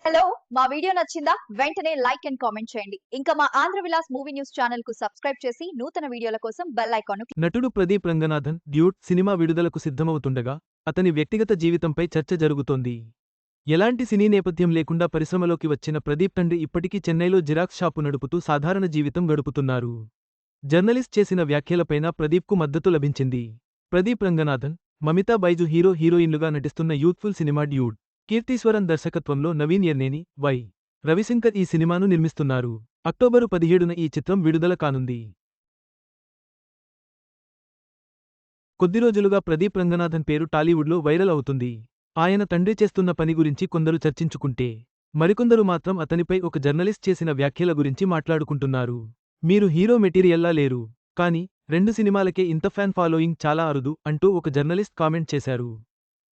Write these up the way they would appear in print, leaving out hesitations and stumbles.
Hello మా video నచ్చిందా వెంటనే లైక్ అండ్ కామెంట్ చేయండి. ఇంకా మా Andhra Vilas movie news channel కు సబ్స్క్రైబ్ చేసి నూతన వీడియోల కోసం బెల్ ఐకాన్ నటుడు ప్రదీప్ రంగనాథన్ డ్యూట్ సినిమా విడుదలకు సిద్ధమవుతుండగా అతని వ్యక్తిగత జీవితంపై చర్చ జరుగుతోంది. ఎలాంటి సినీ నేపథ్యం లేకుండా పరిశ్రమలోకి వచ్చిన ప్రదీప్ తండ్రి ఇప్పటికీ చెన్నైలో జిరాక్స్ షాపు నడుపుతూ సాధారణ జీవితం గడుపుతున్నారు. జర్నలిస్ట్ చేసిన వ్యాఖ్యలపైన ప్రదీప్కు మద్దతు లభించింది. ప్రదీప్ రంగనాథన్, మమితా బైజు హీరోయిన్లుగా నటిస్తున్న యూత్ఫుల్ సినిమా డ్యూడ్. కీర్తీశ్వరన్ దర్శకత్వంలో నవీన్ ఎర్నేని, వై. రవిశంకర్ ఈ సినిమాను నిర్మిస్తున్నారు. అక్టోబరు 17న ఈ చిత్రం విడుదల కానుంది. కొద్ది రోజులుగా ప్రదీప్ రంగనాథన్ పేరు టాలీవుడ్లో వైరల్ అవుతుంది. ఆయన తండ్రి చేస్తున్న పని గురించి కొందరు చర్చించుకుంటే, మరికొందరు మాత్రం అతనిపై ఒక జర్నలిస్ట్ చేసిన వ్యాఖ్యల గురించి మాట్లాడుకుంటున్నారు. మీరు హీరో మెటీరియల్లా లేరు, కానీ 2 సినిమాలకే ఇంత ఫ్యాన్ ఫాలోయింగ్ చాలా అరుదు అంటూ ఒక జర్నలిస్ట్ కామెంట్ చేశారు.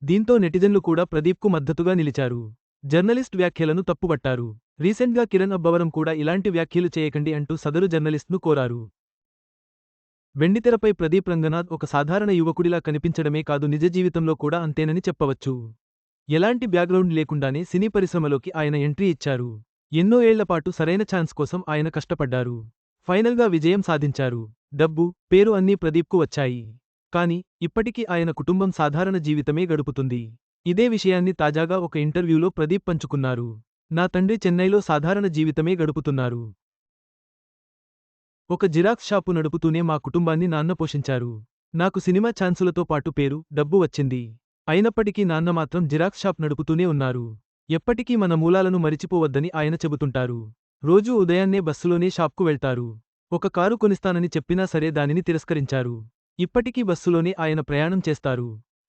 దీంతో నెటిజన్లు కూడా ప్రదీప్కు మద్దతుగా నిలిచారు. జర్నలిస్ట్ వ్యాఖ్యలను తప్పుబట్టారు. రీసెంట్గా కిరణ్ అబ్బవరం కూడా ఇలాంటి వ్యాఖ్యలు చేయకండి అంటూ సదరు జర్నలిస్ట్ను కోరారు. వెండితెరపై ప్రదీప్ రంగనాథ్ ఒక సాధారణ యువకుడిలా కనిపించడమే కాదు, నిజ జీవితంలో కూడా అంతేనని చెప్పవచ్చు. ఎలాంటి బ్యాక్గ్రౌండ్ లేకుండానే సినీ పరిశ్రమలోకి ఆయన ఎంట్రీ ఇచ్చారు. ఎన్నో ఏళ్లపాటు సరైన ఛాన్స్ కోసం ఆయన కష్టపడ్డారు. ఫైనల్గా విజయం సాధించారు. డబ్బు, పేరు అన్నీ ప్రదీప్కు వచ్చాయి. కానీ ఇప్పటికీ ఆయన కుటుంబం సాధారణ జీవితమే గడుపుతుంది. ఇదే విషయాన్ని తాజాగా ఒక ఇంటర్వ్యూలో ప్రదీప్ పంచుకున్నారు. నా తండ్రి చెన్నైలో సాధారణ జీవితమే గడుపుతున్నారు. ఒక జిరాక్స్ షాపు నడుపుతూనే మా కుటుంబాన్ని నాన్న పోషించారు. నాకు సినిమా ఛాన్సులతో పాటు పేరు, డబ్బు వచ్చింది. అయినప్పటికీ నాన్న మాత్రం జిరాక్స్ షాప్ నడుపుతూనే ఉన్నారు. ఎప్పటికీ మన మూలాలను మరిచిపోవద్దని ఆయన చెబుతుంటారు. రోజూ ఉదయాన్నే బస్సులోనే షాప్కు వెళ్తారు. ఒక కారు కొనిస్తానని చెప్పినా సరే దానిని తిరస్కరించారు. ఇప్పటికీ బస్సులోనే ఆయన ప్రయాణం చేస్తారు.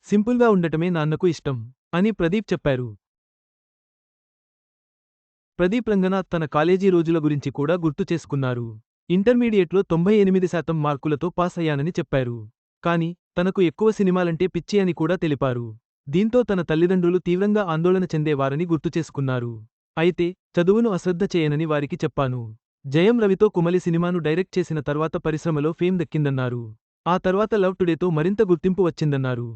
సింపుల్గా ఉండటమే నాన్నకు ఇష్టం అని ప్రదీప్ చెప్పారు. ప్రదీప్ రంగనాథ్ తన కాలేజీ రోజుల గురించి కూడా గుర్తు చేసుకున్నారు. ఇంటర్మీడియట్లో 98% మార్కులతో పాస్ అయ్యానని చెప్పారు. కానీ తనకు ఎక్కువ సినిమాలంటే పిచ్చి అని కూడా తెలిపారు. దీంతో తన తల్లిదండ్రులు తీవ్రంగా ఆందోళన చెందేవారని గుర్తుచేసుకున్నారు. అయితే చదువును అశ్రద్ధ చేయనని వారికి చెప్పాను. జయం రవితో కుమలి సినిమాను డైరెక్ట్ చేసిన తర్వాత పరిశ్రమలో ఫేమ్ దక్కిందన్నారు. ఆ తర్వాత లవ్ టుడేతో మరింత గుర్తింపు వచ్చిందన్నారు.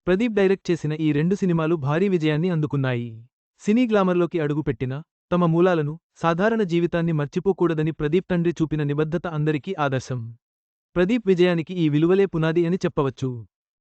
ప్రదీప్ డైరెక్ట్ చేసిన ఈ 2 సినిమాలు భారీ విజయాన్ని అందుకున్నాయి. సినీ గ్లామర్లోకి అడుగుపెట్టిన తమ మూలాలను, సాధారణ జీవితాన్ని మర్చిపోకూడదని ప్రదీప్ తండ్రి చూపిన నిబద్ధత అందరికీ ఆదర్శం. ప్రదీప్ విజయానికి ఈ విలువలే పునాది అని చెప్పవచ్చు.